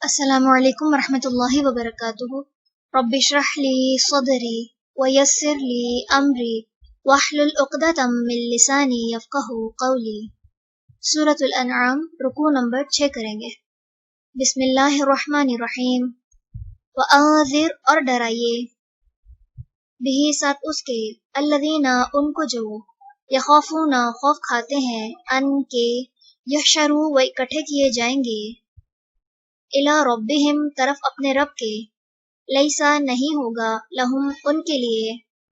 السلام علیکم ورحمۃ اللہ وبرکاتہ۔ رب اشرح لی صدری ویسر لی امری واحلل عقدۃ من لسانی یفقہوا قولی۔ سورۃ الانعام رکوع نمبر 6 کریں گے۔ بسم اللہ الرحمن الرحیم۔ وانذر اور ڈرائیے، بھی ساتھ اس کے، الذین ان کو جو، یخافون خوف کھاتے ہیں، ان کے، یحشروا وہ اکٹھے کیے جائیں گے، الی ربہم طرف اپنے رب کے، لیسا نہیں ہوگا، لہم ان کے لیے،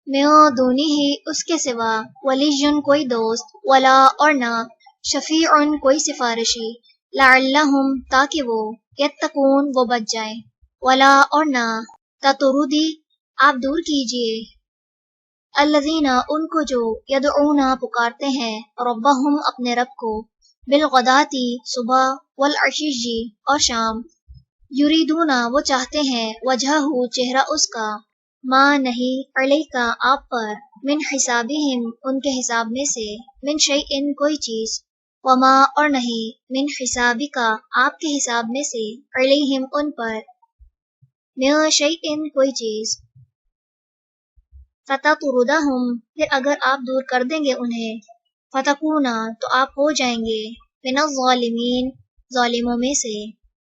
من دونہ اس کے سوا، ولی کوئی دوست، ولا اور نہ، شفیع کوئی سفارشی، لعلہم تاکہ وہ، یتقون وہ بچ جائیں، ولا اور نہ، تطردی آپ دور کیجئے، الذین ان کو جو، یدعون پکارتے ہیں، ربہم اپنے رب کو، بالغداتی صبح، والعشی اور شام، یریدون وہ چاہتے ہیں، وجہہ چہرہ اس کا، ما نہیں، علیکا آپ پر، من حسابہم ان کے حساب میں سے، من شیئن کوئی چیز، وما اور نہیں، من حسابکا آپ کے حساب میں سے، علیہم ان پر، من شیئن کوئی چیز، فتطردہم پھر اگر آپ دور کر دیں گے انہیں، فتکونا تو آپ ہو جائیں گے، من الظالمین ظالموں میں سے،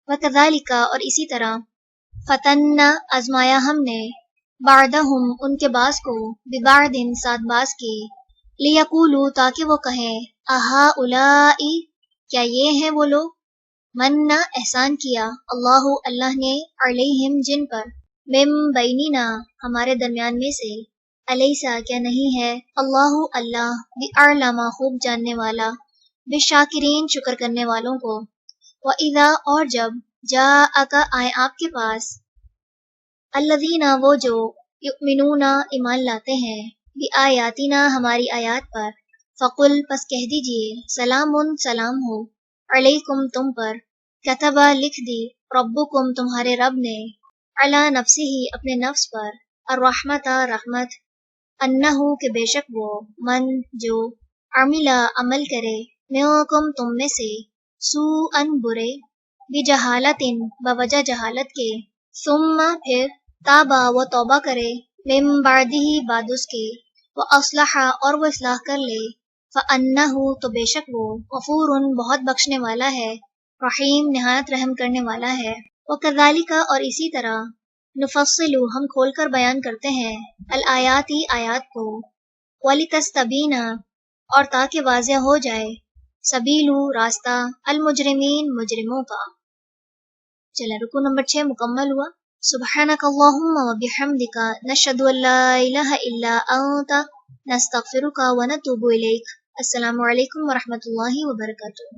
وکذالک اور اسی طرح، فتنہ آزمایا ہم نے، بعدہم ان کے بعض کو، ببعض ساتھ بعض کی، لیقولوا تاکہ وہ کہیں، اہؤلاء کیا یہ ہیں وہ لوگ، من احسان کیا، اللہ نے، علیہم جن پر، من بیننا ہمارے درمیان میں سے، الیسا کیا نہیں ہے، اللہ بِأَعْلَمَ خوب جاننے والا، بالشاکرین شکر کرنے والوں کو، وَإِذَا اور جب، جاءک آئے آپ کے پاس، الذین وہ جو، یؤمنون ایمان لاتے ہیں، بآیاتنا ہماری آیات پر، فقل پس کہہ دیجئے، سلام سلام ہو، علیکم تم پر، کتب لکھ دی، ربکم تمہارے رب نے، علی نفسہ اپنے نفس پر، الرحمت رحمت، انہو کہ بے شک وہ، من جو، عمل عمل کرے، منکم تم میں سے، سوءا برے، بجہالت بوجہ جہالت کے، ثم پھر، تابا وہ توبہ کرے، من بعدہ بعد اس کے، واصلح اور وہ اصلاح کر لے، فانہ تو بے شک وہ، غفور بہت بخشنے والا ہے، رحیم نہایت رحم کرنے والا ہے، وکذالک اور اسی طرح، نفصل ہم کھول کر بیان کرتے ہیں، الآیات آیات کو، ولتستبین اور تاکہ واضح ہو جائے، سبیل راستہ، المجرمین مجرموں کا۔ چلیں رکوع نمبر 6 مکمل ہوا۔ سبحانک اللہم و بحمدک، نشہد ان لا الہ الا انت، نستغفرک و نتوب الیک۔ السلام علیکم ورحمۃ اللہ وبرکاتہ۔